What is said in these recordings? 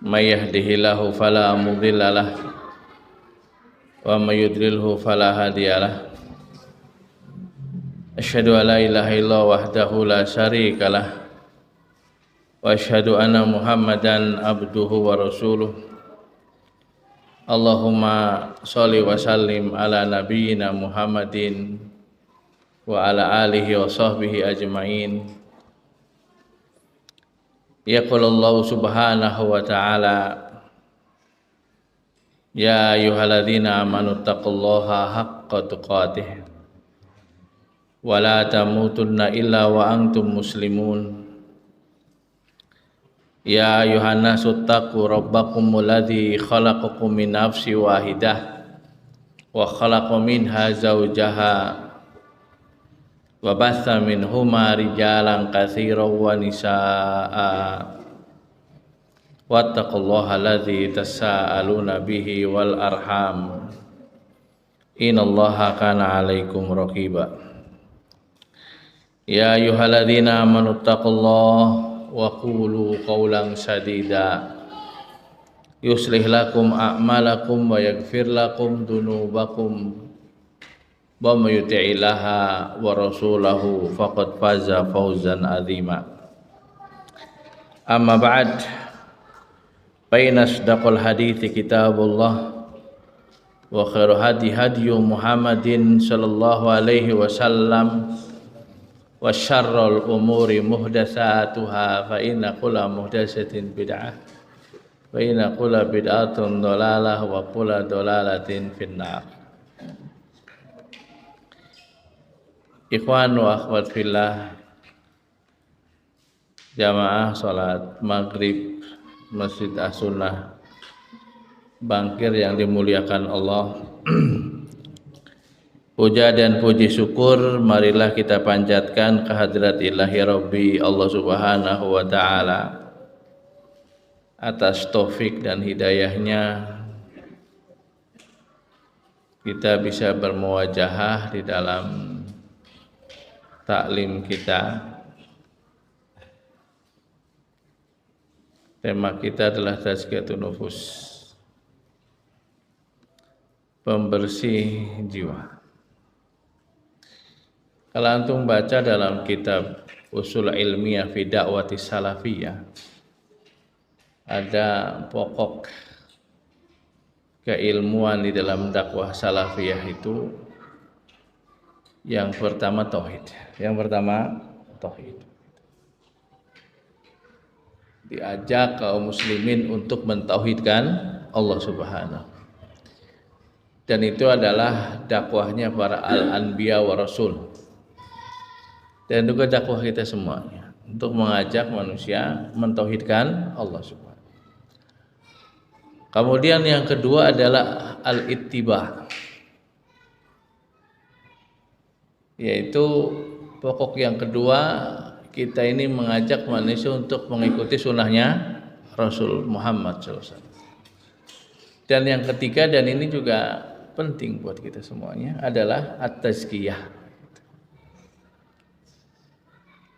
may yahdihillahu fala mudilla lah wa may yudlilhu fala hadiyalah. Asyhadu an la ilaha illallah wahdahu la syarikalah wa asyhadu anna Muhammadan abduhu wa rasuluh. Allahumma sholli wa sallim ala nabiyyina Muhammadin wa ala alihi wa sahbihi ajma'in. Yaqulullahu subhanahu wa ta'ala, ya ayyuhalladzina amanu taqullaha haqqa tuqatih wa la tamutunna illa wa antum muslimun. Ya ayuhan nasu taqu rabbakumul ladzi khalaqakum min nafsin wahidah wa khalaqa minha zawjaha wa batha minhuma rijalan katsiran wa nisaa wattaqullaha alladzi tasaaluna bihi wal arham innallaha kana 'alaikum raqiba. Ya ayyuhalladzina amanu taqullaha wa qulu qawlan sadida yuslih lakum a'malakum wa yaghfir lakum dhunubakum wa may yuti'illaha wa rasulahu faqad faza fawzan 'azima. Amma ba'd, fa inna asdaqal hadithi kitabullah wa khairu hadyu Muhammadin sallallahu alaihi wasallam wa syarrul umuri muhdatsatuha fa inna kulla muhdatsatin bid'ah wa inna kulla bid'atin dhalalah wa kulla dhalalatin finnar. Ikhwan wa akhwat fillah, jamaah salat maghrib Masjid As-Sunnah Bangkir yang dimuliakan Allah. Puja dan puji syukur marilah kita panjatkan kehadrat ilahi Rabbi Allah subhanahu wa ta'ala atas taufik dan hidayahnya kita bisa bermuwajahah di dalam taklim kita. Tema kita adalah tazkiyatun nufus, pembersih jiwa. Kalau antum baca dalam kitab Usul Ilmiah fi Da'wati Salafiyah, ada pokok keilmuan di dalam dakwah salafiyah itu yang pertama tauhid. Yang pertama tauhid. Diajak kaum muslimin untuk mentauhidkan Allah Subhanahu. Dan itu adalah dakwahnya para al-anbiya wa rasul. Dan juga dakwah kita semuanya untuk mengajak manusia mentauhidkan Allah Subhanahu. Kemudian yang kedua adalah al-ittiba, yaitu pokok yang kedua kita ini mengajak manusia untuk mengikuti sunnahnya Rasul Muhammad SAW. Dan yang ketiga, dan ini juga penting buat kita semuanya, adalah at-tazkiyah,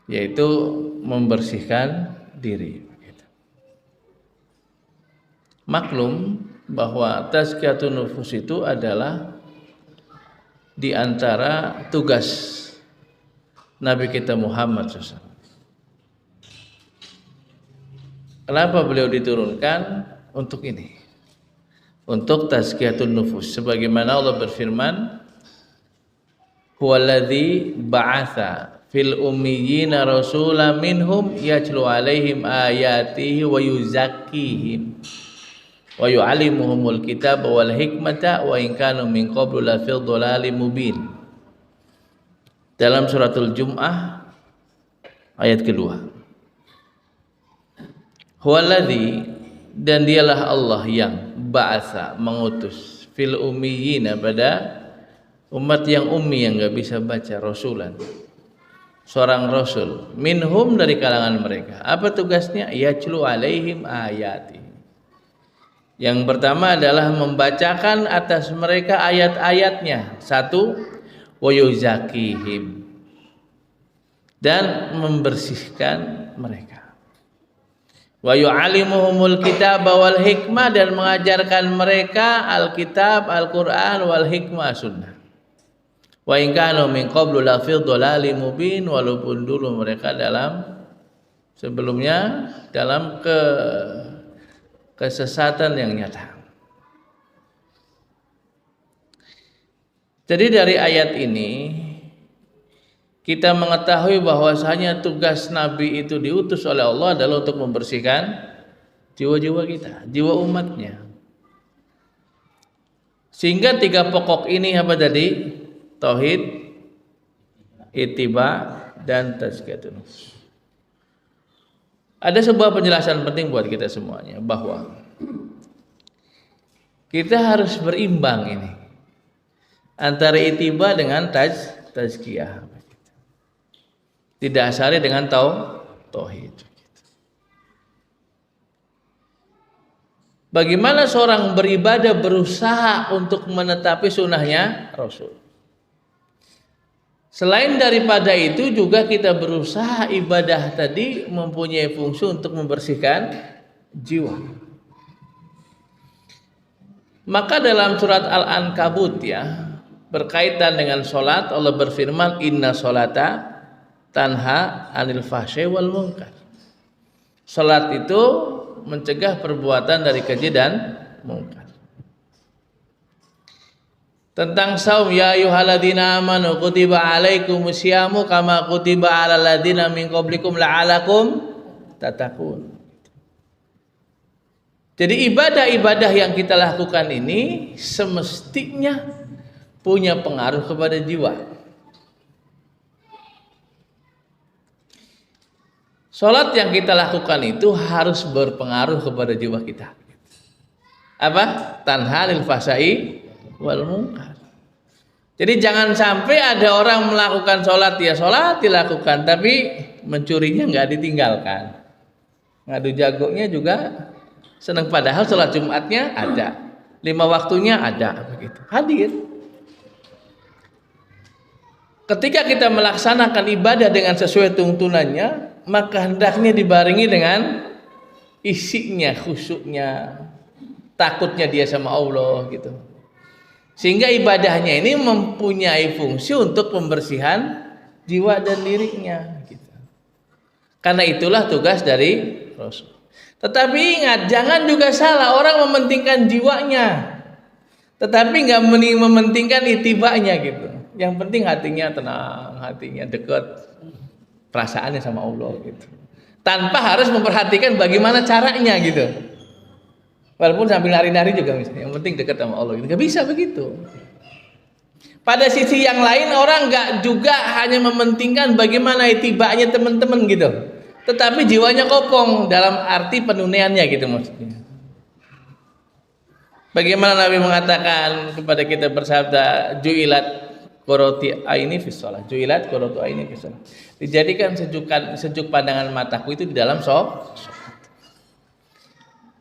yaitu membersihkan diri. Maklum bahwa tazkiyatun nufus itu adalah di antara tugas Nabi kita Muhammad SAW. Kenapa beliau diturunkan untuk ini? Untuk tazkiyatun nufus, sebagaimana Allah berfirman, huwaladzi ba'atsa fil ummiyina rasulan minhum yatlu alaihim ayatihi wa yuzakkihim wa yu'allimuhumul kitaba wal hikmata wa in kanu min qablu la fil dhalalin mubin. Dalam suratul Jum'ah ayat kedua. Huwaladzi, dan dialah Allah yang ba'atsa, mengutus, fil ummiyina, pada umat yang ummi yang enggak bisa baca, rasulan, seorang rasul, minhum, dari kalangan mereka. Apa tugasnya? Yatlu alaihim ayati. Yang pertama adalah membacakan atas mereka ayat-ayatnya. Satu, wa yuzakihim, dan membersihkan mereka. Wa yu'allimuhumul kitaba wal hikmah, dan mengajarkan mereka Alkitab, Al-Qur'an, wal hikmah, sunnah. Wa in kanu min qablu la fi dhalalim mubin, walaupun dulu mereka sebelumnya dalam kesesatan yang nyata. Jadi dari ayat ini kita mengetahui bahwasanya tugas Nabi itu diutus oleh Allah adalah untuk membersihkan jiwa-jiwa kita, jiwa umatnya. Sehingga 3 pokok ini apa tadi? Tauhid, ittiba, dan tazkiyatun nafs. Ada sebuah penjelasan penting buat kita semuanya, bahwa kita harus berimbang ini antara ittiba dengan tazkiyah. Didasari dengan tauhid. Bagaimana seorang beribadah berusaha untuk menetapi sunnahnya Rasul. Selain daripada itu juga kita berusaha ibadah tadi mempunyai fungsi untuk membersihkan jiwa. Maka dalam surat Al-Ankabut ya, berkaitan dengan sholat, Allah berfirman, inna sholata tanha anil fahsya'i wal munkar. Sholat itu mencegah perbuatan dari keji dan mungkar. Tentang saum, ya ayyuhalladzina amanu kutiba alaikumus syamu kama kutiba alal ladzina min qablikum la'alakum tattaqun. Jadi ibadah-ibadah yang kita lakukan ini semestinya punya pengaruh kepada jiwa. Salat yang kita lakukan itu harus berpengaruh kepada jiwa kita. Apa? Tanhalil fahsya'i wal munkar. Jadi jangan sampai ada orang melakukan sholat, ya sholat dilakukan, tapi mencurinya nggak ditinggalkan, ngadu jagonya juga senang, padahal sholat Jumatnya ada, 5 waktunya ada, begitu hadir. Ketika kita melaksanakan ibadah dengan sesuai tuntunannya, maka hendaknya dibarengi dengan isinya, khusyuknya, takutnya dia sama Allah gitu. Sehingga ibadahnya ini mempunyai fungsi untuk pembersihan jiwa dan dirinya gitu. Karena itulah tugas dari Rasul. Tetapi ingat, jangan juga salah, orang mementingkan jiwanya tetapi nggak mementingkan itibanya gitu. Yang penting hatinya tenang, hatinya dekat, perasaannya sama Allah gitu. Tanpa harus memperhatikan bagaimana caranya gitu. Walaupun sambil nari-nari juga misalnya, yang penting dekat sama Allah gitu. Gak bisa begitu. Pada sisi yang lain, orang gak juga hanya mementingkan bagaimana itibanya teman-teman gitu, tetapi jiwanya kopong dalam arti penunaiannya gitu maksudnya. Bagaimana Nabi mengatakan kepada kita bersabda, ju'ilat qurratu aini fis shalah, ju'ilat qurratu aini fis shalah. Dijadikan sejuk pandangan mataku itu di dalam sholat.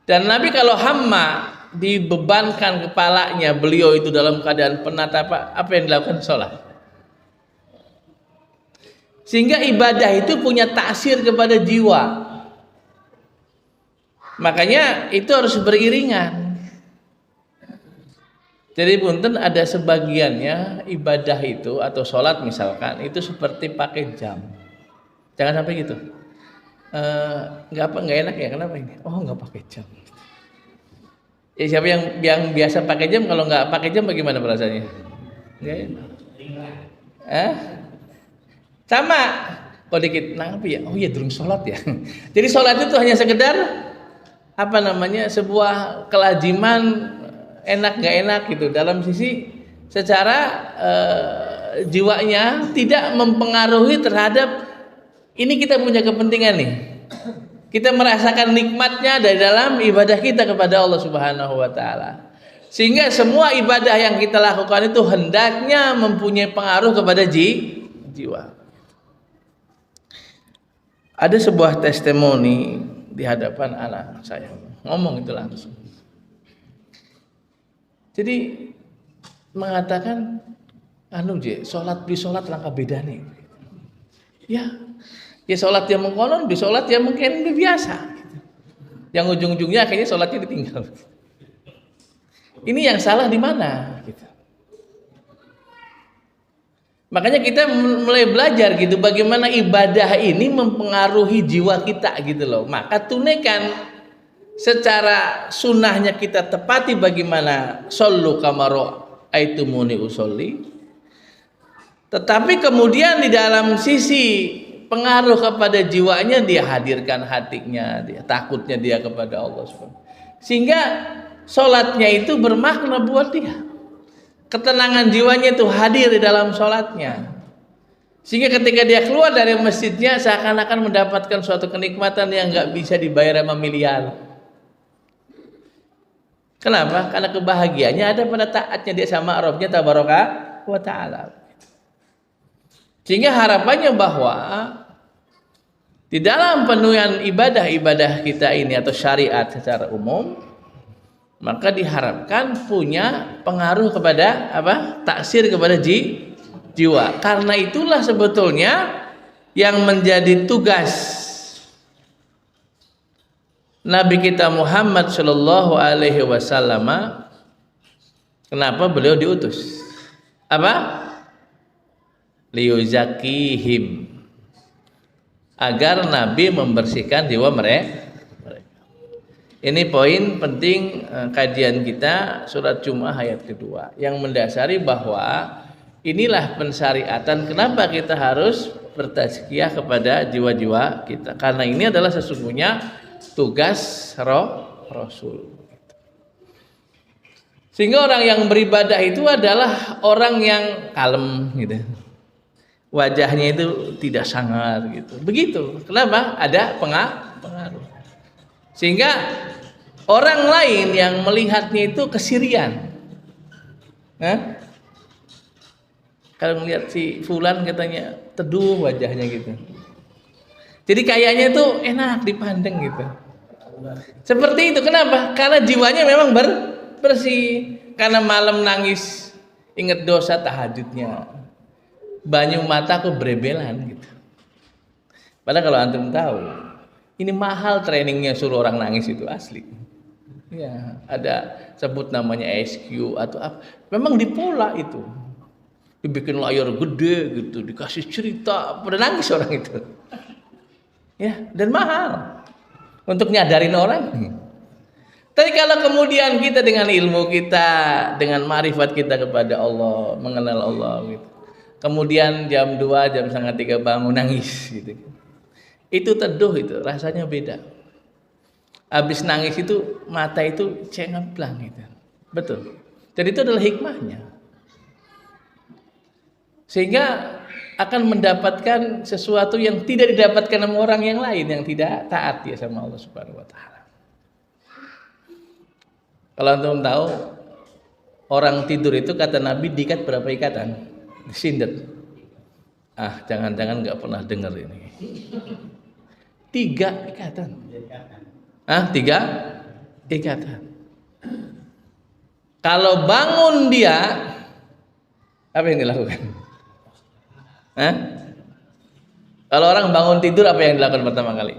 Dan Nabi kalau hamma, dibebankan kepalanya beliau itu dalam keadaan penat, apa yang dilakukan? Sholat. Sehingga ibadah itu punya taksir kepada jiwa. Makanya itu harus beriringan. Jadi punten, ada sebagiannya ibadah itu atau sholat misalkan itu seperti pakai jam. Jangan sampai gitu. Nggak enak ya, kenapa ini? Oh, nggak pakai jam. Ya, siapa yang biasa pakai jam, kalau nggak pakai jam bagaimana perasaannya? Nggak enak. Sama kok dikit, nah apa ya? Oh iya, durung sholat ya. Jadi sholat itu hanya sekedar apa namanya, sebuah kelaziman, enak nggak enak gitu. Dalam sisi secara jiwanya tidak mempengaruhi terhadap ini kita punya kepentingan nih. Kita merasakan nikmatnya dari dalam ibadah kita kepada Allah Subhanahu wa taala. Sehingga semua ibadah yang kita lakukan itu hendaknya mempunyai pengaruh kepada jiwa. Ada sebuah testimoni di hadapan anak saya. Ngomong itu langsung. Jadi mengatakan sholat langkah beda nih. Ya sholat yang mengkonon, sholat yang mungkin biasa. Yang ujung-ujungnya akhirnya sholatnya ditinggal. Ini yang salah di mana? Gitu. Makanya kita mulai belajar gitu bagaimana ibadah ini mempengaruhi jiwa kita gitu loh. Maka tunaikan secara sunnahnya kita tepati bagaimana shollu kamaro aitumuni usolli. Tetapi kemudian di dalam sisi pengaruh kepada jiwanya dia hadirkan hatinya, dia takutnya dia kepada Allah SWT. Sehingga sholatnya itu bermakna buat dia. Ketenangan jiwanya itu hadir di dalam sholatnya. Sehingga ketika dia keluar dari masjidnya seakan-akan mendapatkan suatu kenikmatan yang nggak bisa dibayar sama miliar. Kenapa? Karena kebahagiaannya ada pada taatnya dia sama Rabbnya tabaraka wa ta'ala. Sehingga harapannya bahwa di dalam penuhian ibadah-ibadah kita ini atau syariat secara umum, maka diharapkan punya pengaruh kepada taksir kepada jiwa. Karena itulah sebetulnya yang menjadi tugas Nabi kita Muhammad Shallallahu Alaihi Wasallam. Kenapa beliau diutus? Liyuzakihim, agar Nabi membersihkan jiwa mereka. Ini poin penting kajian kita surat Jumu'ah ayat kedua yang mendasari bahwa inilah pensyariatan kenapa kita harus bertazkiyah kepada jiwa-jiwa kita, karena ini adalah sesungguhnya tugas Rasul. Sehingga orang yang beribadah itu adalah orang yang kalem gitu. Wajahnya itu tidak sangar gitu. Begitu. Kenapa? Ada pengaruh. Sehingga orang lain yang melihatnya itu kesirian. Kalau melihat si fulan katanya teduh wajahnya gitu. Jadi kayaknya itu enak dipandang gitu. Seperti itu. Kenapa? Karena jiwanya memang bersih. Karena malam nangis ingat dosa tahajudnya. Banyu mata keberebelan gitu. Padahal kalau antum tahu, ini mahal trainingnya suruh orang nangis itu asli. Ya, ada sebut namanya SQ atau apa. Memang dipola itu. Dibikin layar gede gitu, dikasih cerita, pada nangis orang itu. Ya, dan mahal untuk nyadarin orang. Tapi kalau kemudian kita dengan ilmu kita, dengan ma'rifat kita kepada Allah, mengenal Allah gitu. Kemudian jam 2, jam 2:30 bangun nangis gitu. Itu teduh itu, rasanya beda. Habis nangis itu mata itu cengeplang gitu. Betul. Dan itu adalah hikmahnya. Sehingga akan mendapatkan sesuatu yang tidak didapatkan sama orang yang lain yang tidak taat ya sama Allah Subhanahu wa taala. Kalau antum tahu orang tidur itu kata Nabi diikat berapa ikatan? Disindet. Jangan-jangan nggak pernah dengar ini. 3 ikatan. 3 ikatan. Kalau bangun dia, apa yang dilakukan? Kalau orang bangun tidur apa yang dilakukan pertama kali?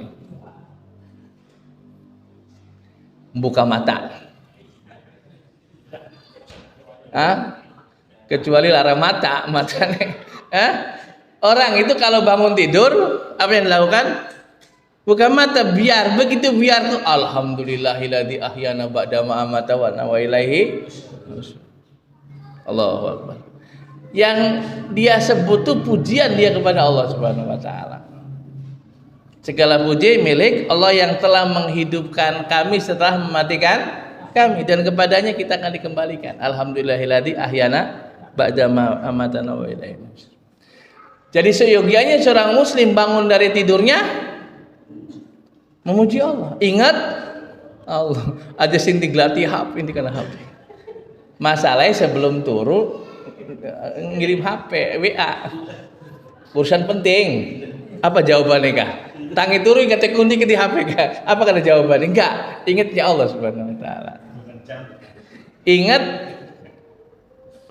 Buka mata. Kecuali lara matanya. Orang itu kalau bangun tidur apa yang dilakukan? Buka mata, biar tuh alhamdulillahilladzi ahyana ba'da ma amata wa ilaihi Allahu akbar. Yang dia sebut tuh pujian dia kepada Allah Subhanahu wa taala. Segala puji milik Allah yang telah menghidupkan kami setelah mematikan kami, dan kepadanya kita akan dikembalikan. Alhamdulillahilladzi ahyana ba'da ma amatana wa ilaihi. Jadi seyogianya seorang muslim bangun dari tidurnya memuji Allah. Ingat Allah. Ada sinti glati HP ini karena HP. Masalahnya sebelum turu ngirim HP, WA. Urusan penting. Apa jawabannya kah? Tangi turu ingat kunci ke di HP kah? Apa kata jawabannya? Enggak. Ingatnya Allah Subhanahu wa taala. Ingat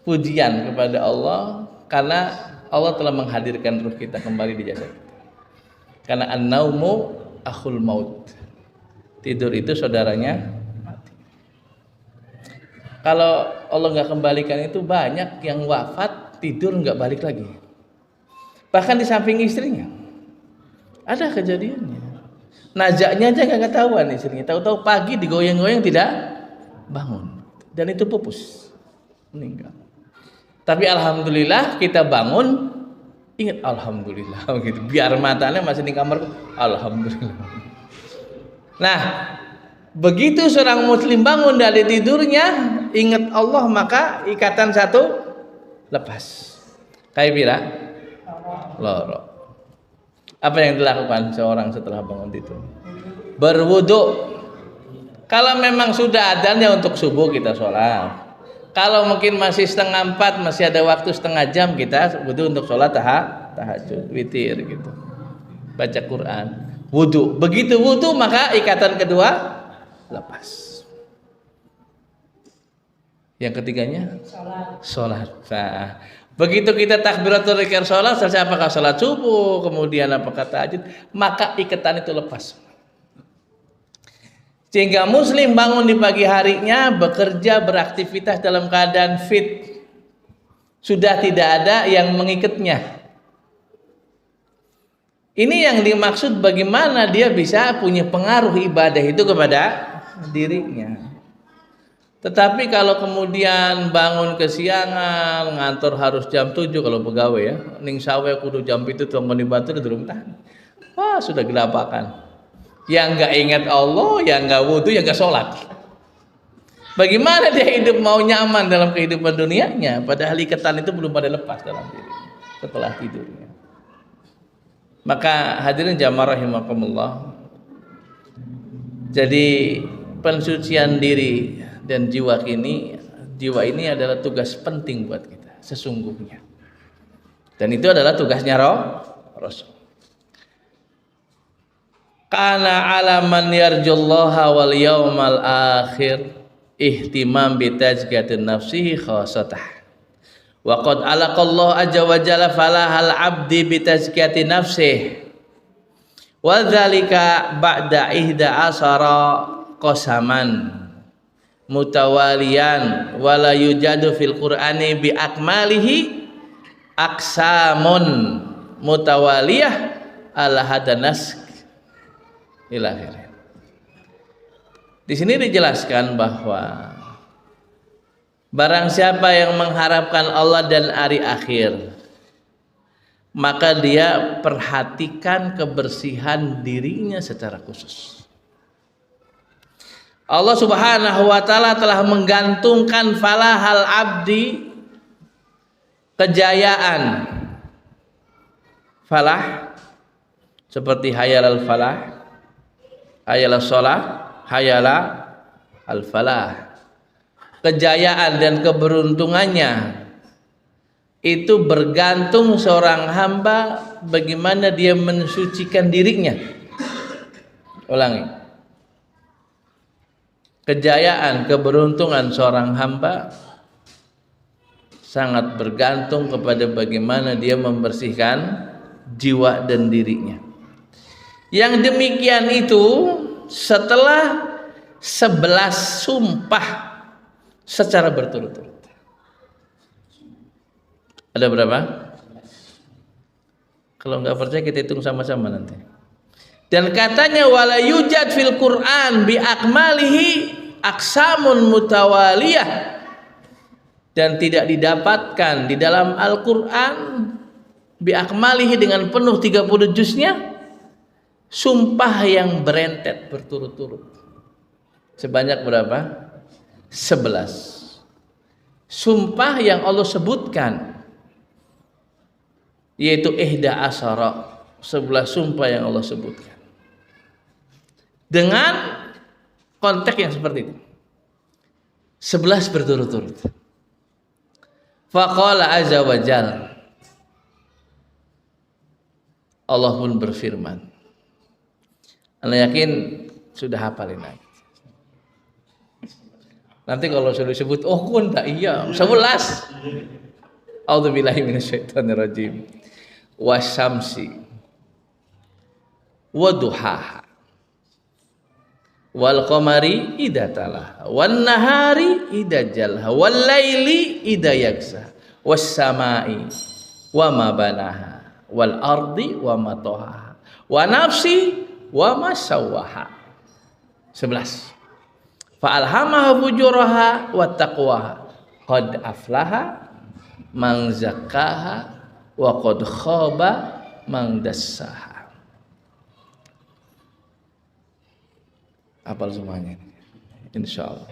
pujian kepada Allah karena Allah telah menghadirkan ruh kita kembali di jasad kita. Karena an-naumu akhul maut. Tidur itu saudaranya mati. Kalau Allah nggak kembalikan itu banyak yang wafat tidur nggak balik lagi. Bahkan di samping istrinya ada kejadiannya. Najaknya aja nggak ketahuan istrinya. Tahu-tahu pagi digoyang-goyang tidak bangun dan itu pupus meninggal. Tapi alhamdulillah kita bangun ingat alhamdulillah gitu. Biar matanya masih di kamar alhamdulillah. Nah, begitu seorang muslim bangun dari tidurnya ingat Allah maka ikatan satu lepas. Kayak pira? Loro. Apa yang dilakukan seorang setelah bangun tidur? Berwudu. Kalau memang sudah adzannya untuk subuh kita sholat. Kalau mungkin masih 3:30 masih ada waktu setengah jam kita wudu untuk sholat tahajud, witir gitu. Baca Quran, wudu. Begitu wudu maka ikatan kedua lepas. Yang ketiganya sholat. Nah, begitu kita takbiratul ihram sholat, selesai apakah sholat subuh, kemudian apakah tahajud, maka ikatan itu lepas. Sehingga muslim bangun di pagi harinya, bekerja, beraktivitas dalam keadaan fit. Sudah tidak ada yang mengikatnya. Ini yang dimaksud bagaimana dia bisa punya pengaruh ibadah itu kepada dirinya. Tetapi kalau kemudian bangun kesiangan, ngantor harus jam 7 kalau pegawai ya. Ning sawe kudu jam 7 tonggon di batu durung tahan. Wah, sudah gelapakan. Yang enggak ingat Allah, yang enggak wudu, yang enggak sholat. Bagaimana dia hidup mau nyaman dalam kehidupan dunianya padahal ikatan itu belum pada lepas dalam diri setelah tidurnya. Maka hadirin jamaah rahimakumullah. Jadi pensucian diri dan jiwa ini adalah tugas penting buat kita sesungguhnya. Dan itu adalah tugasnya Rasul. Kana alaman yarjullaha wal yaumal akhir ihtimam bi tazkiyatin nafsihi khasatah. Wa qad alaqallahu azza wa jalla falahal abdi bi tazkiyati nafsihi. Wa dzalika ba'da 11 qasaman mutawalian wala yujadu fil qur'ani bi akmalihi aksamun mutawaliyah ala hadanas ila akhirnya. Di sini dijelaskan bahwa barang siapa yang mengharapkan Allah dan hari akhir maka dia perhatikan kebersihan dirinya secara khusus. Allah Subhanahu wa taala telah menggantungkan falahal abdi kejayaan. Falah seperti hayal al falah, hayal al shalah, hayala al falah. Kejayaan dan keberuntungannya itu bergantung seorang hamba bagaimana dia mensucikan dirinya. Ulangi. Kejayaan, keberuntungan seorang hamba sangat bergantung kepada bagaimana dia membersihkan jiwa dan dirinya. Yang demikian itu setelah 11 sumpah secara berturut-turut. Ada berapa? Kalau nggak percaya kita hitung sama-sama nanti. Dan katanya wala yujad fil Quran bi akmalihi aksamun mutawaliyah, dan tidak didapatkan di dalam Al-Qur'an bi akmalihi dengan penuh 30 juznya sumpah yang berentet berturut-turut. Sebanyak berapa? 11. Sumpah yang Allah sebutkan yaitu ihda asyara, 11 sumpah yang Allah sebutkan dengan konteks yang seperti itu, 11 berturut-turut. Faqala azza wa jalla, Allah pun berfirman. Anda yakin sudah hafalin lagi? Nanti kalau sudah disebut oh kun tak iya 11. A'udzubillahi minasyaitonirrajim. Wasyamsi wa duhaha wal qamari idza talaha wan nahari idza jalha wal laili idza yaghsha was samai wa ma banaha wal ardi wa ma tahaha wa nafsi wa ma sawwaha. 11. Fa alhamaha fujuraha wa taqwaha qad aflaha man zakkaha wa qad khaba man dassaha. Hafal semuanya insyaallah.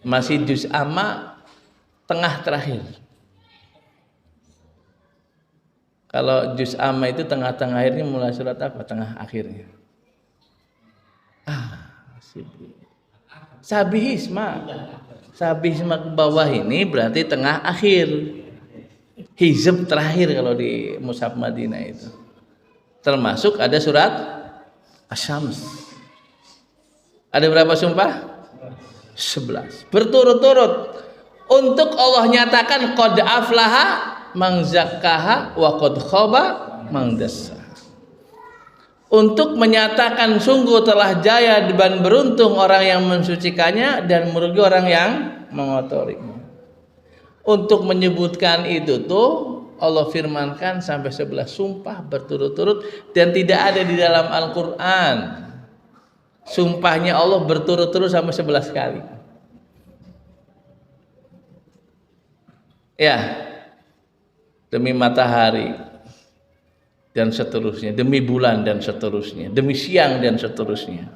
Masih juz amma tengah terakhir. Kalau juz amma itu tengah-tengah akhirnya mulai surat apa? Tengah akhirnya. Sabihisma. Sabihisma ke bawah ini berarti tengah akhir. Hizb terakhir kalau di Mushaf Madinah itu. Termasuk ada surat Asy-Syams. Ada berapa sumpah? 11. Berturut-turut untuk Allah nyatakan qad aflaha man zakkaha wa qad khaba man dassaha. Untuk menyatakan sungguh telah jaya dan beruntung orang yang mensucikannya dan merugi orang yang mengotorinya. Untuk menyebutkan itu tuh Allah firmankan sampai 11 sumpah berturut-turut dan tidak ada di dalam Al-Qur'an. Sumpahnya Allah berturut-turut sampai 11 kali. Ya. Demi matahari dan seterusnya, demi bulan dan seterusnya, demi siang dan seterusnya,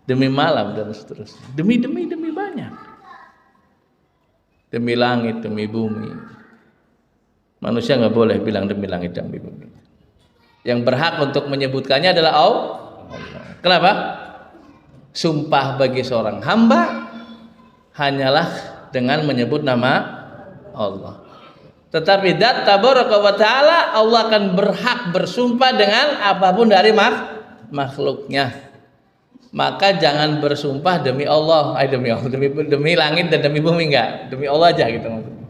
demi malam dan seterusnya, demi banyak, demi langit, demi bumi. Manusia nggak boleh bilang demi langit dan demi bumi. Yang berhak untuk menyebutkannya adalah Allah. Kenapa? Sumpah bagi seorang hamba hanyalah dengan menyebut nama Allah. Tetapi zat tabaraka wa ta'ala Allah akan berhak bersumpah dengan apapun dari makhluknya. Maka jangan bersumpah demi Allah, demi langit dan demi bumi, enggak, demi Allah aja gitu maksudnya.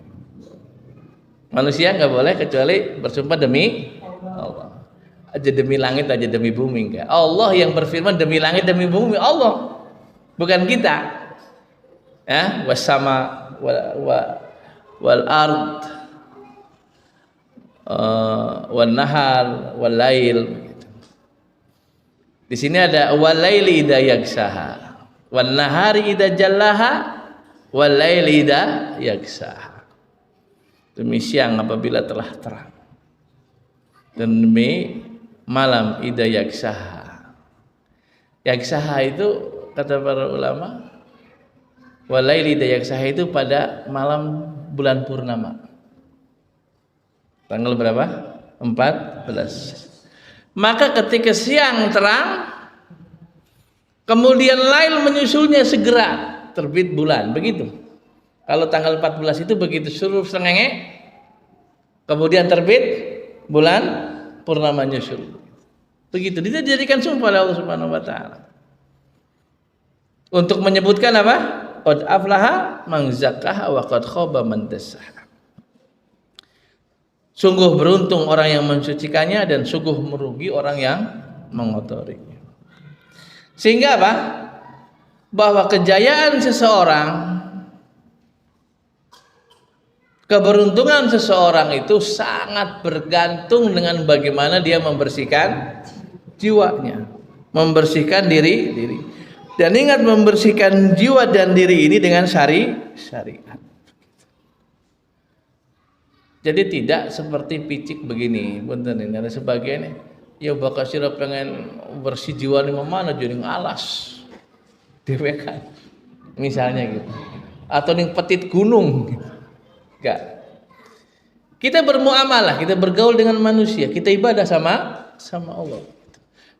Manusia enggak boleh kecuali bersumpah demi Allah. Aja demi langit aja demi bumi enggak. Allah yang berfirman demi langit demi bumi, Allah. Bukan kita. Ya, wasama wal ard wan nahar wal lail. Di sini ada wal laili idza yaghshaha wan nahari idza jallaha wal laili idza yaghshaha. Demi siang apabila telah terang dan demi malam idza yaghshaha. Yaghshaha itu kata para ulama wal laili idza yaghshaha itu pada malam bulan purnama. Tanggal berapa? 14. Maka ketika siang terang, kemudian lail menyusulnya segera terbit bulan, begitu. Kalau tanggal 14 itu begitu suruh srengenge, kemudian terbit bulan purnama nyusul. Begitu. Dia dijadikan sumpah oleh Allah Subhanahu wa taala. Untuk menyebutkan apa? Qad aflaha man zakkaha wa qad khaba man dassaha. Sungguh beruntung orang yang mensucikannya dan sungguh merugi orang yang mengotorinya. Sehingga apa? Bahwa kejayaan seseorang, keberuntungan seseorang itu sangat bergantung dengan bagaimana dia membersihkan jiwanya, membersihkan diri. Dan ingat, membersihkan jiwa dan diri ini dengan syariat. Jadi tidak seperti picik begini, bener ini ada sebagian ya bakal sira pengen bersih jiwa nih mana jadi ngalas dewekan misalnya gitu, atau ning petit gunung gitu. Enggak. Kita bermuamalah, kita bergaul dengan manusia, kita ibadah sama Allah.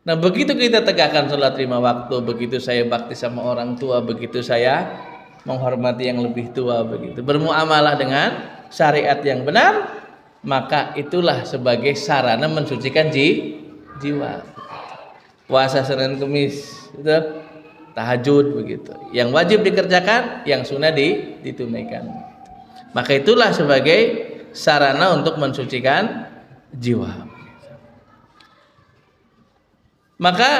Nah begitu kita tegakkan sholat 5 waktu, begitu saya bakti sama orang tua, begitu saya menghormati yang lebih tua, begitu bermuamalah dengan syariat yang benar, maka itulah sebagai sarana mensucikan jiwa. Puasa Senin Kamis itu tahajud begitu. Yang wajib dikerjakan, yang sunnah ditunaikan. Maka itulah sebagai sarana untuk mensucikan jiwa. Maka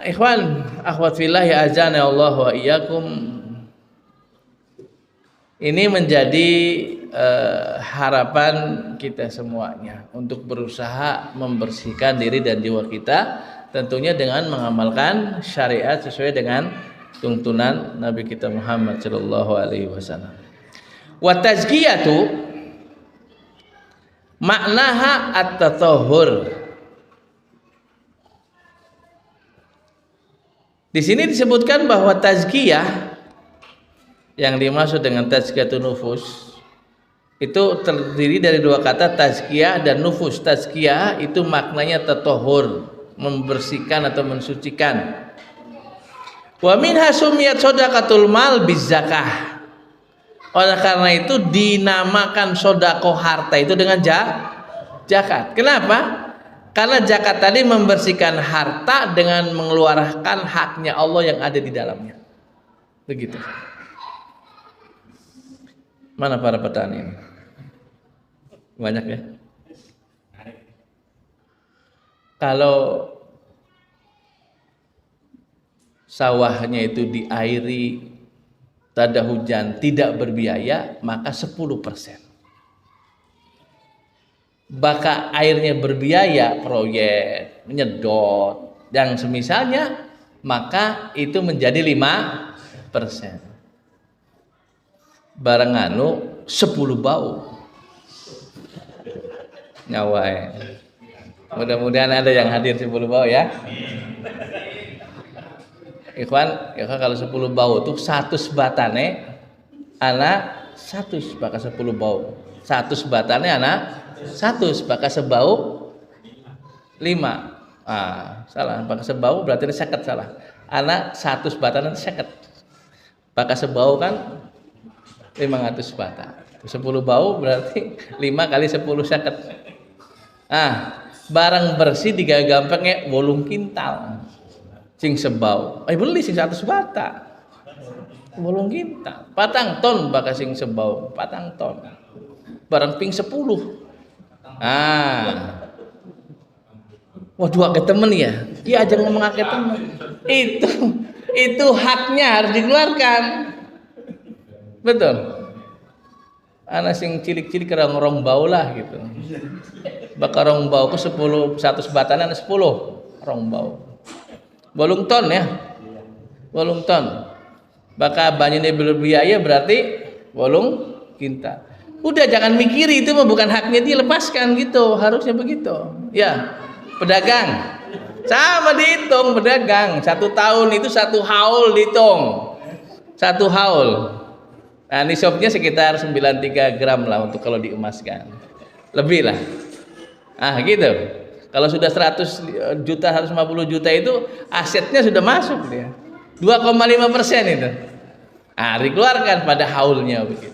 ikhwan akhwat fillah ya azana Allah wa iyyakum, ini menjadi harapan kita semuanya untuk berusaha membersihkan diri dan jiwa kita, tentunya dengan mengamalkan syariat sesuai dengan tuntunan Nabi kita Muhammad sallallahu alaihi wasallam. Wa tazkiyatu maknaha at-tatahhur. Di sini disebutkan bahwa tazkiyah yang dimaksud dengan tazkiyatun nufus itu terdiri dari dua kata, tazkiyah dan nufus. Tazkiyah itu maknanya tatahhur, membersihkan atau mensucikan. Wa minha sumiyat shadaqatul mal bizakah. Oleh karena itu dinamakan sedekah harta itu dengan zakat. Kenapa? Karena zakat tadi membersihkan harta dengan mengeluarkan haknya Allah yang ada di dalamnya. Begitu. Mana para petani ini? Banyak ya? Kalau sawahnya itu diairi, tak ada hujan, tidak berbiaya, maka 10%. Baka airnya berbiaya, proyek, menyedot, dan semisalnya, maka itu menjadi 5%. Barang anu 10 bau. Nyawai. Mudah-mudahan ada yang hadir 10 bau ya. Ikhwan, ya kalau 10 bau itu 100 batane anak 100 baka 10 bau. 100 batane anak 100 baka sebau 5. Salah, baka sebau berarti 50 salah. Anak 100 batane 50. Baka sebau kan 500 bata. 10 bau berarti 5 kali 10 50. Barang bersih digawe gampangnya 8 kintal. Sing sebau, beli sing 100 bata. 8 kintal. 4 ton baka sing sebau, 4 ton. Barang ping 10. Waduh, akeh temen ya. Iya aja ngomong akeh temen. Itu haknya harus dikeluarkan. Betul. Anak sing cilik-cilik rong bau lah gitu. Bakal rong bau ke 10 100 batanan 10 rong bau. 8 ton ya. 8 ton. Baka banyune berbiaya berarti 8 kintal. Udah jangan mikiri itu mah bukan haknya dia, lepaskan gitu, harusnya begitu. Ya, pedagang sama dihitung pedagang. 1 tahun itu 1 haul dihitung. 1 haul. Nah, nisabnya sekitar 93 gram lah untuk kalau diemaskan. Lebih lah. Gitu. Kalau sudah 100 juta, 150 juta itu asetnya sudah masuk dia. 2,5% itu. Dikeluarkan pada haulnya begitu.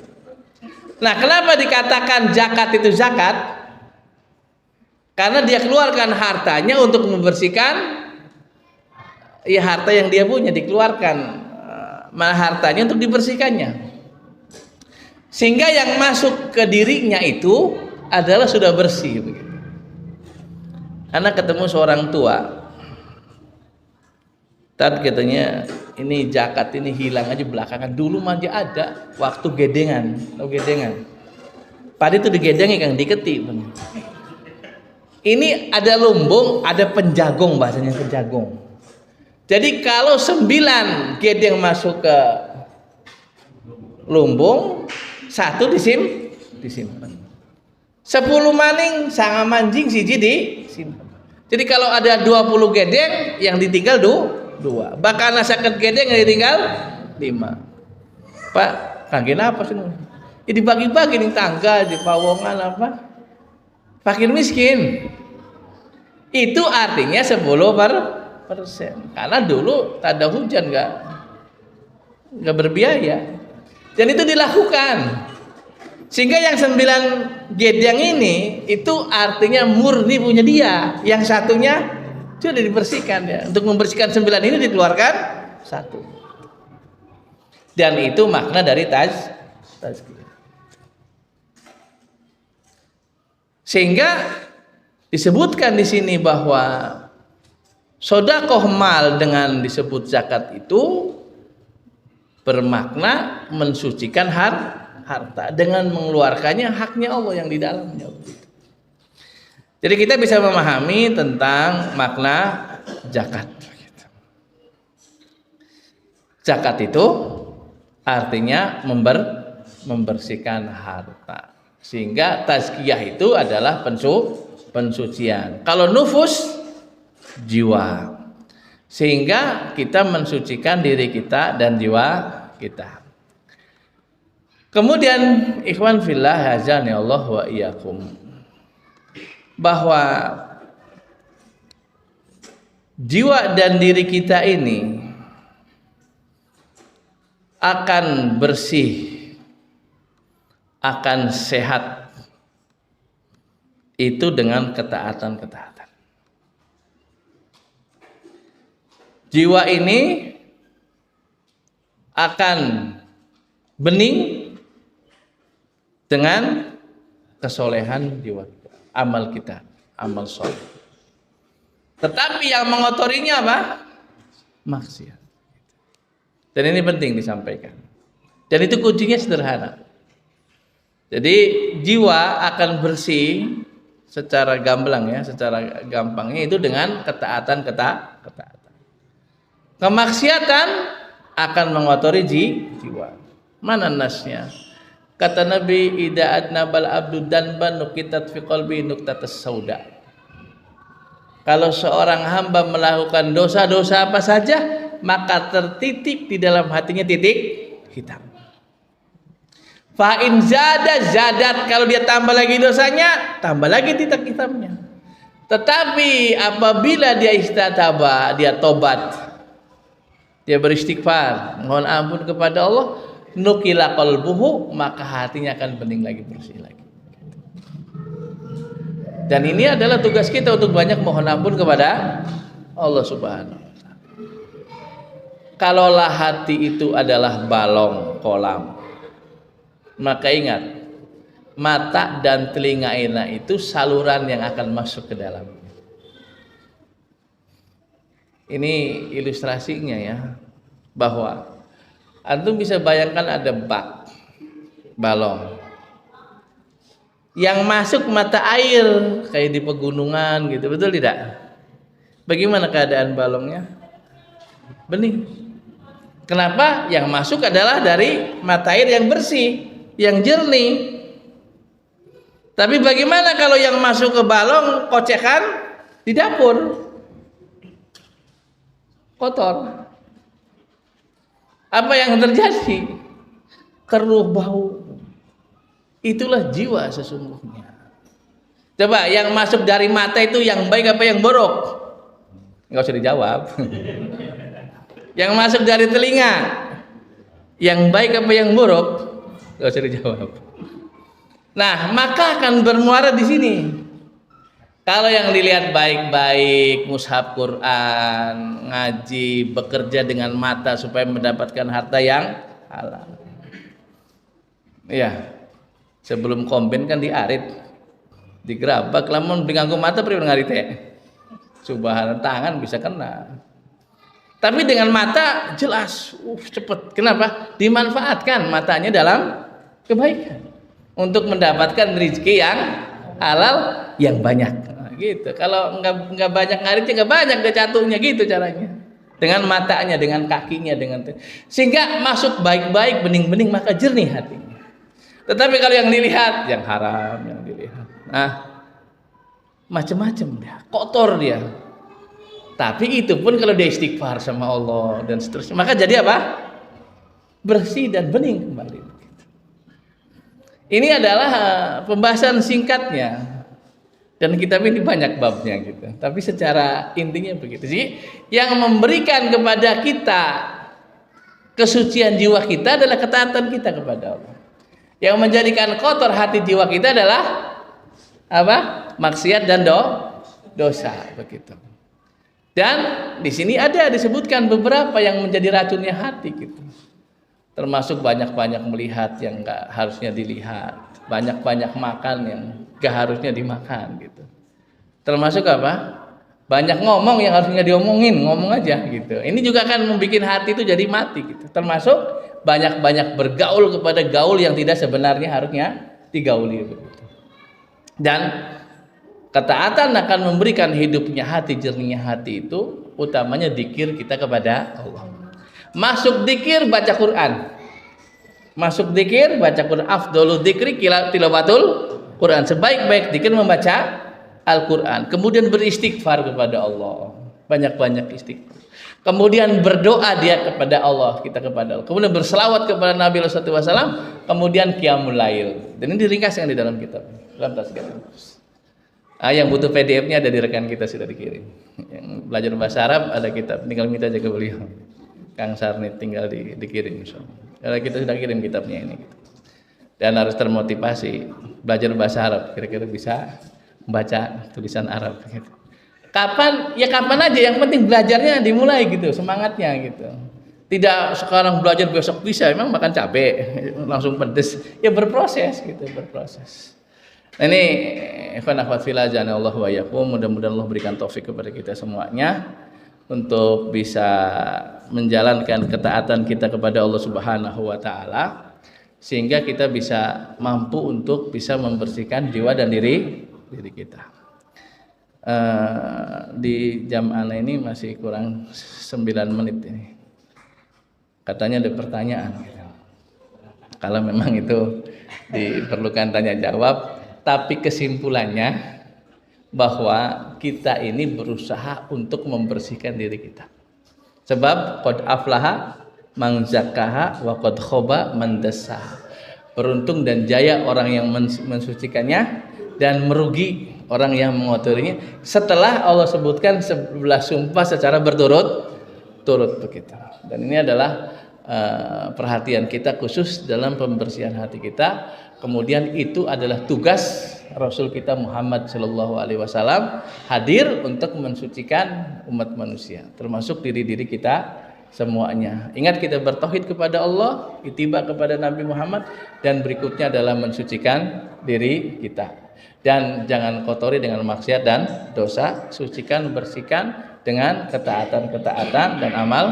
Nah, kenapa dikatakan zakat itu zakat? Karena dia keluarkan hartanya untuk membersihkan ya harta yang dia punya, dikeluarkan hartanya untuk dibersihkannya. Sehingga yang masuk ke dirinya itu adalah sudah bersih begitu. Anak ketemu seorang tua. Tadi katanya ini zakat ini hilang aja belakangan. Dulu manja ada waktu gedengan, tahu gedengan. Padi itu digedengi Kang diketi. Ini ada lumbung, ada penjagung, bahasanya penjagung. Jadi kalau 9 gedeng masuk ke lumbung, 1 disimpan. 10 maning sanga manjing siji disimpan. Jadi kalau ada 20 gedeng yang ditinggal 2. Bahkan saket gedeng yang ditinggal 5. Pak, kagak apa sih? Ya dibagi-bagi nih tangga di pawongan apa? Fakir miskin. Itu artinya 10%. Karena dulu tak ada hujan, nggak berbiaya. Dan itu dilakukan. Sehingga yang 9 gedeng ini itu artinya murni punya dia. Yang satunya sudah dibersihkan ya. Untuk membersihkan 9 ini dikeluarkan 1. Dan itu makna dari tazkiyah. Sehingga disebutkan di sini bahwa Sedekah mal dengan disebut zakat itu bermakna mensucikan harta dengan mengeluarkannya haknya Allah yang di dalamnya. Jadi kita bisa memahami tentang makna zakat. Zakat itu artinya membersihkan harta, sehingga tazkiyah itu adalah pensucian. Kalau nufus, jiwa, sehingga kita mensucikan diri kita dan jiwa kita. Kemudian ikhwan fillah azani Allah wa iyyakum, bahwa jiwa dan diri kita ini akan bersih, akan sehat itu dengan ketaatan-ketaatan. Jiwa ini akan bening dengan kesolehan jiwa kita, amal kita, amal soleh. Tetapi yang mengotorinya apa? Maksiat. Dan ini penting disampaikan. Dan itu kuncinya sederhana. Jadi jiwa akan bersih secara gamblang ya, secara gampangnya itu dengan ketaatan. Kemaksiatan akan mengotori jiwa. Mana nasnya? Kata Nabi, idza adnabal abdu danban nukitat fi qalbi nuktatas sauda. Kalau seorang hamba melakukan dosa-dosa apa saja, maka tertitik di dalam hatinya titik hitam. Fa in zada zadat, kalau dia tambah lagi dosanya, tambah lagi titik hitamnya. Tetapi apabila dia istataba, dia tobat, dia beristighfar, mohon ampun kepada Allah, nukila qalbuhu, maka hatinya akan bening lagi, bersih lagi. Dan ini adalah tugas kita untuk banyak mohon ampun kepada Allah Subhanahu wa taala. Kalaulah hati itu adalah balong kolam, maka ingat, mata dan telinga itu saluran yang akan masuk ke dalam. Ini ilustrasinya ya, bahwa antum bisa bayangkan ada bak, balong, yang masuk mata air kayak di pegunungan gitu, betul tidak? Bagaimana keadaan balongnya? Bening. Kenapa? Yang masuk adalah dari mata air yang bersih, yang jernih. Tapi bagaimana kalau yang masuk ke balong kocekan di dapur? Kotor. Apa yang terjadi? Keruh bau. Itulah jiwa sesungguhnya. Coba yang masuk dari mata itu yang baik apa yang buruk? Enggak usah dijawab. Yang masuk dari telinga, yang baik apa yang buruk? Enggak usah dijawab. Nah, maka akan bermuara di sini. Kalau yang dilihat baik-baik, mushaf Quran, ngaji, bekerja dengan mata supaya mendapatkan harta yang halal. Iya. Sebelum komben kan diarit, digerabak, lamun nganggo mata priwe ngarit teh. Subhanallah, tangan bisa kena. Tapi dengan mata jelas, cepet. Kenapa? Dimanfaatkan matanya dalam kebaikan untuk mendapatkan rezeki yang halal yang banyak. Nah, gitu. Kalau nggak banyak ngaritnya, nggak banyak dia jatuhnya, gitu caranya. Dengan matanya, dengan kakinya, sehingga masuk baik-baik, bening-bening, maka jernih hatinya. Tetapi kalau yang dilihat, yang haram, yang dilihat, macam-macam dia, kotor dia. Tapi itu pun kalau dia istighfar sama Allah dan seterusnya, maka jadi apa? Bersih dan bening kembali. Ini adalah pembahasan singkatnya, dan kitab ini banyak babnya gitu. Tapi secara intinya begitu sih. Yang memberikan kepada kita kesucian jiwa kita adalah ketaatan kita kepada Allah. Yang menjadikan kotor hati jiwa kita adalah apa? Maksiat dan dosa, begitu. Dan di sini ada disebutkan beberapa yang menjadi racunnya hati gitu. Termasuk banyak-banyak melihat yang enggak harusnya dilihat, banyak-banyak makan yang enggak harusnya dimakan gitu. Termasuk apa? Banyak ngomong yang harusnya diomongin, ngomong aja gitu. Ini juga akan membuat hati itu jadi mati gitu. Termasuk banyak-banyak bergaul kepada gaul yang tidak sebenarnya harusnya digauli begitu. Dan ketaatan akan memberikan hidupnya hati, jernihnya hati itu utamanya dzikir kita kepada Allah. Masuk dzikir baca Quran. Masuk dzikir baca Quran. Afdhalu dzikri tilawatul Quran. Sebaik-baik dzikir membaca Al-Quran. Kemudian beristighfar kepada Allah. Banyak-banyak istighfar. Kemudian berdoa dia kepada Allah, kita kepada Allah. Kemudian berselawat kepada Nabi sallallahu alaihi wasallam. Kemudian qiyamul lail. Dan ini diringkaskan di dalam kitab. Dalam tasbih. Yang butuh PDF-nya ada di rekan kita, sudah dikirim. Yang belajar bahasa Arab ada kitab, tinggal minta aja ke beliau. Kang Sarnit tinggal dikirim. Kalau kita sudah kirim kitabnya ini. Dan harus termotivasi belajar bahasa Arab, kira-kira bisa membaca tulisan Arab gitu. Kapan aja, yang penting belajarnya dimulai gitu, semangatnya gitu. Tidak sekarang belajar besok bisa, memang makan capek, langsung pedes. Ya berproses gitu, berproses. Nah, ini ikhwan akhwat fillah Allah wa yakum, mudah-mudahan Allah berikan taufik kepada kita semuanya untuk bisa menjalankan ketaatan kita kepada Allah Subhanahu wa taala sehingga kita bisa mampu untuk bisa membersihkan jiwa dan diri kita. Di jam ana ini masih kurang 9 menit ini. Katanya ada pertanyaan. Kalau memang itu diperlukan tanya jawab, tapi kesimpulannya bahwa kita ini berusaha untuk membersihkan diri kita. Sebab qad aflaha man zakkaha wa qad khaba man dassaha. Beruntung dan jaya orang yang mensucikannya dan merugi orang yang mengotorinya. Setelah Allah sebutkan 11 sumpah secara berturut-turut begitu. Dan ini adalah perhatian kita khusus dalam pembersihan hati kita. Kemudian itu adalah tugas Rasul kita Muhammad Shallallahu Alaihi Wasallam hadir untuk mensucikan umat manusia, termasuk diri-diri kita semuanya. Ingat, kita bertauhid kepada Allah, ittiba kepada Nabi Muhammad, dan berikutnya adalah mensucikan diri kita. Dan jangan kotori dengan maksiat dan dosa, sucikan, bersihkan dengan ketaatan-ketaatan dan amal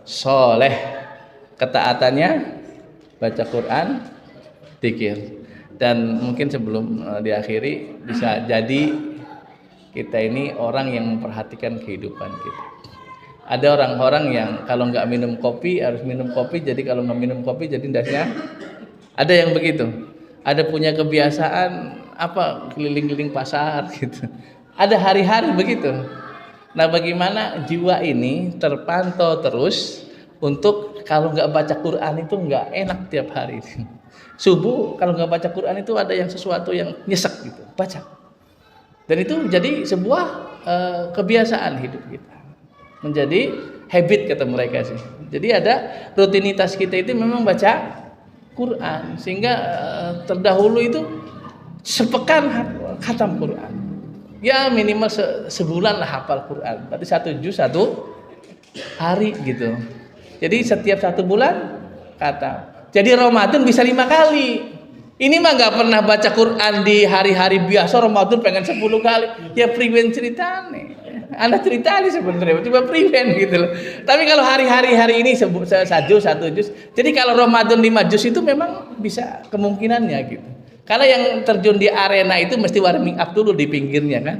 soleh. Ketaatannya baca Quran, dzikir. Dan mungkin sebelum diakhiri, bisa jadi kita ini orang yang memperhatikan kehidupan kita. Ada orang-orang yang kalau nggak minum kopi harus minum kopi, jadi kalau nggak minum kopi jadi ndasnya. Ada yang begitu. Ada punya kebiasaan keliling-keliling pasar gitu. Ada hari-hari begitu. Nah, bagaimana jiwa ini terpantau terus untuk kalau nggak baca Quran itu nggak enak tiap hari. Subuh kalau nggak baca Quran itu ada yang sesuatu yang nyesek gitu, baca. Dan itu jadi sebuah kebiasaan hidup kita, menjadi habit kata mereka sih. Jadi ada rutinitas kita itu memang baca Quran, sehingga terdahulu itu sepekan khatam Quran, ya minimal sebulan lah hafal Quran. Berarti 1 juz 1 hari gitu. Jadi setiap 1 bulan khatam. Jadi Ramadan bisa 5 kali. Ini mah nggak pernah baca Quran di hari-hari biasa, Ramadan pengen 10 kali. Ya priwen ceritane. Anda cerita nih sebenarnya, coba priwen gitu loh. Tapi kalau hari ini 1 juz. Jadi kalau Ramadan 5 juz itu memang bisa kemungkinannya gitu. Karena yang terjun di arena itu mesti warming up dulu di pinggirnya kan.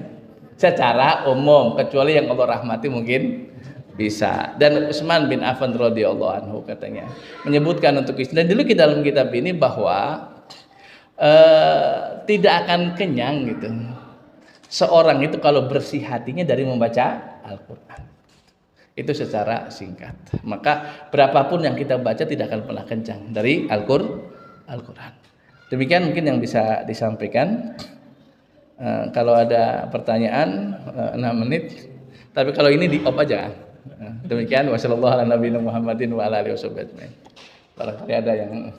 Secara umum, kecuali yang Allah rahmati mungkin bisa. Dan Utsman bin Affan radhiyallahu anhu katanya menyebutkan untuk istri. Dan dulu dalam kitab ini bahwa tidak akan kenyang gitu seorang itu kalau bersih hatinya dari membaca Al-Quran. Itu secara singkat. Maka berapapun yang kita baca tidak akan pernah kencang dari Al-Quran. Demikian mungkin yang bisa disampaikan. Kalau ada pertanyaan 6 menit. Tapi kalau ini di-off aja. Demikian wasallallahu ala nabiyina Muhammadin wa ala alihi wasallam. Barangkali ada yang